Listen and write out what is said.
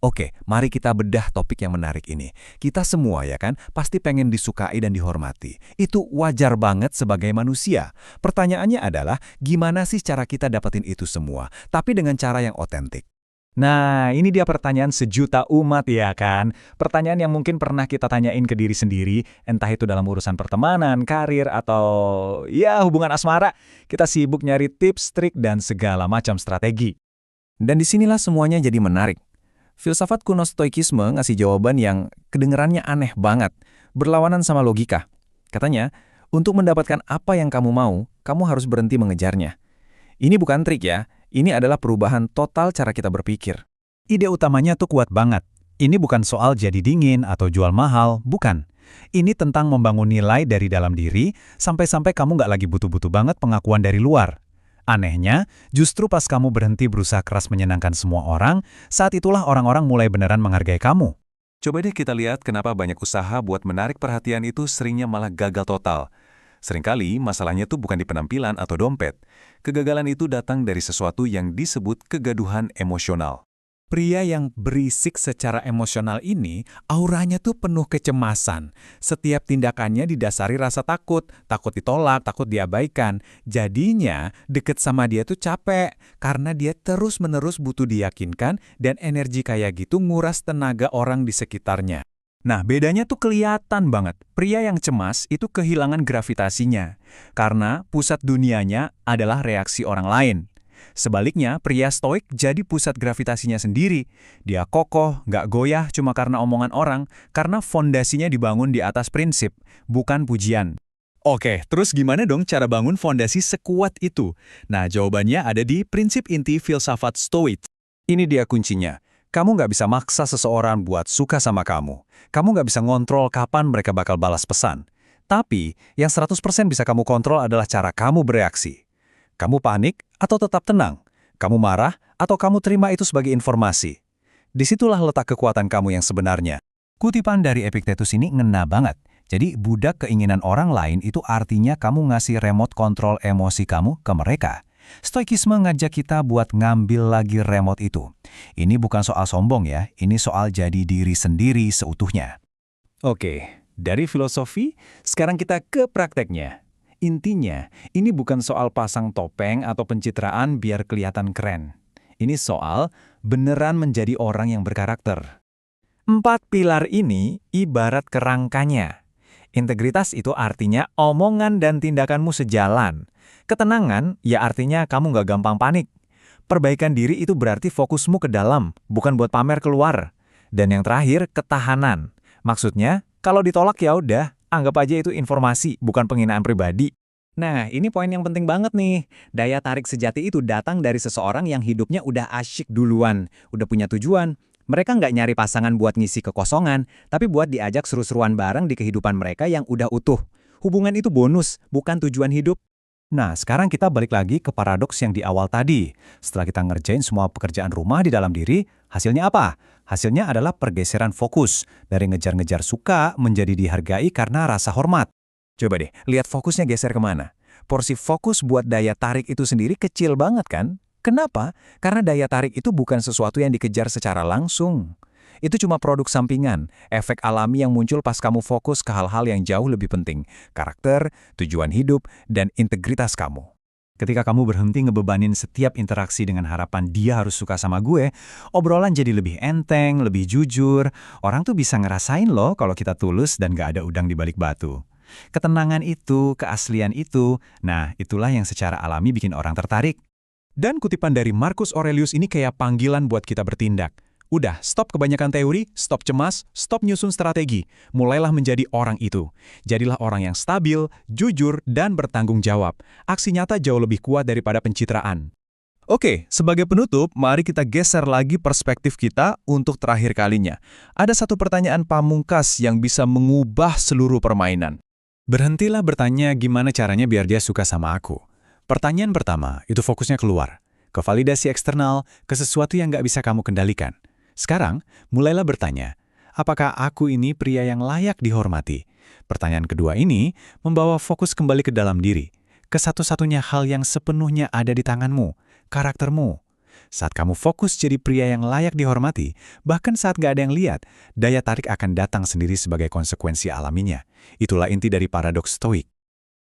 Oke, mari kita bedah topik yang menarik ini. Kita semua ya kan, pasti pengen disukai dan dihormati. Itu wajar banget sebagai manusia. Pertanyaannya adalah, gimana sih cara kita dapetin itu semua, tapi dengan cara yang otentik? Nah, ini dia pertanyaan sejuta umat ya kan? Pertanyaan yang mungkin pernah kita tanyain ke diri sendiri, entah itu dalam urusan pertemanan, karir, atau ya hubungan asmara. Kita sibuk nyari tips, trik, dan segala macam strategi. Dan disinilah semuanya jadi menarik. Filsafat kuno Stoikisme ngasih jawaban yang kedengerannya aneh banget, berlawanan sama logika. Katanya, untuk mendapatkan apa yang kamu mau, kamu harus berhenti mengejarnya. Ini bukan trik ya, ini adalah perubahan total cara kita berpikir. Ide utamanya tuh kuat banget. Ini bukan soal jadi dingin atau jual mahal, bukan. Ini tentang membangun nilai dari dalam diri, sampai-sampai kamu nggak lagi butuh-butuh banget pengakuan dari luar. Anehnya, justru pas kamu berhenti berusaha keras menyenangkan semua orang, saat itulah orang-orang mulai beneran menghargai kamu. Coba deh kita lihat kenapa banyak usaha buat menarik perhatian itu seringnya malah gagal total. Seringkali masalahnya tuh bukan di penampilan atau dompet. Kegagalan itu datang dari sesuatu yang disebut kegaduhan emosional. Pria yang berisik secara emosional ini, auranya tuh penuh kecemasan. Setiap tindakannya didasari rasa takut, takut ditolak, takut diabaikan. Jadinya, deket sama dia tuh capek, karena dia terus-menerus butuh diyakinkan dan energi kayak gitu nguras tenaga orang di sekitarnya. Nah, bedanya tuh kelihatan banget. Pria yang cemas itu kehilangan gravitasinya, karena pusat dunianya adalah reaksi orang lain. Sebaliknya, pria stoik jadi pusat gravitasinya sendiri. Dia kokoh, nggak goyah cuma karena omongan orang, karena fondasinya dibangun di atas prinsip, bukan pujian. Oke, terus gimana dong cara bangun fondasi sekuat itu? Nah, jawabannya ada di prinsip inti filsafat stoik. Ini dia kuncinya. Kamu nggak bisa maksa seseorang buat suka sama kamu. Kamu nggak bisa ngontrol kapan mereka bakal balas pesan. Tapi, yang 100% bisa kamu kontrol adalah cara kamu bereaksi. Kamu panik atau tetap tenang? Kamu marah atau kamu terima itu sebagai informasi? Disitulah letak kekuatan kamu yang sebenarnya. Kutipan dari Epictetus ini ngena banget. Jadi budak keinginan orang lain itu artinya kamu ngasih remote kontrol emosi kamu ke mereka. Stoikisme ngajak kita buat ngambil lagi remote itu. Ini bukan soal sombong ya, ini soal jadi diri sendiri seutuhnya. Oke, dari filosofi, sekarang kita ke prakteknya. Intinya, ini bukan soal pasang topeng atau pencitraan biar kelihatan keren. Ini soal beneran menjadi orang yang berkarakter. 4 pilar ini ibarat kerangkanya. Integritas itu artinya omongan dan tindakanmu sejalan. Ketenangan ya artinya kamu nggak gampang panik. Perbaikan diri itu berarti fokusmu ke dalam, bukan buat pamer keluar. Dan yang terakhir, ketahanan. Maksudnya, kalau ditolak ya udah. Anggap aja itu informasi, bukan penghinaan pribadi. Nah, ini poin yang penting banget nih. Daya tarik sejati itu datang dari seseorang yang hidupnya udah asyik duluan, udah punya tujuan. Mereka nggak nyari pasangan buat ngisi kekosongan, tapi buat diajak seru-seruan bareng di kehidupan mereka yang udah utuh. Hubungan itu bonus, bukan tujuan hidup. Nah, sekarang kita balik lagi ke paradoks yang di awal tadi. Setelah kita ngerjain semua pekerjaan rumah di dalam diri, hasilnya apa? Hasilnya adalah pergeseran fokus dari ngejar-ngejar suka menjadi dihargai karena rasa hormat. Coba deh, lihat fokusnya geser kemana. Porsi fokus buat daya tarik itu sendiri kecil banget kan? Kenapa? Karena daya tarik itu bukan sesuatu yang dikejar secara langsung. Itu cuma produk sampingan, efek alami yang muncul pas kamu fokus ke hal-hal yang jauh lebih penting. Karakter, tujuan hidup, dan integritas kamu. Ketika kamu berhenti ngebebanin setiap interaksi dengan harapan dia harus suka sama gue, obrolan jadi lebih enteng, lebih jujur. Orang tuh bisa ngerasain loh kalau kita tulus dan gak ada udang di balik batu. Ketenangan itu, keaslian itu, nah itulah yang secara alami bikin orang tertarik. Dan kutipan dari Marcus Aurelius ini kayak panggilan buat kita bertindak. Udah, stop kebanyakan teori, stop cemas, stop nyusun strategi. Mulailah menjadi orang itu. Jadilah orang yang stabil, jujur, dan bertanggung jawab. Aksi nyata jauh lebih kuat daripada pencitraan. Oke, sebagai penutup, mari kita geser lagi perspektif kita untuk terakhir kalinya. Ada satu pertanyaan pamungkas yang bisa mengubah seluruh permainan. Berhentilah bertanya gimana caranya biar dia suka sama aku. Pertanyaan pertama, itu fokusnya keluar. Ke validasi eksternal, ke sesuatu yang nggak bisa kamu kendalikan. Sekarang, mulailah bertanya, apakah aku ini pria yang layak dihormati? Pertanyaan kedua ini membawa fokus kembali ke dalam diri, ke satu-satunya hal yang sepenuhnya ada di tanganmu, karaktermu. Saat kamu fokus jadi pria yang layak dihormati, bahkan saat gak ada yang lihat, daya tarik akan datang sendiri sebagai konsekuensi alaminya. Itulah inti dari paradoks stoik.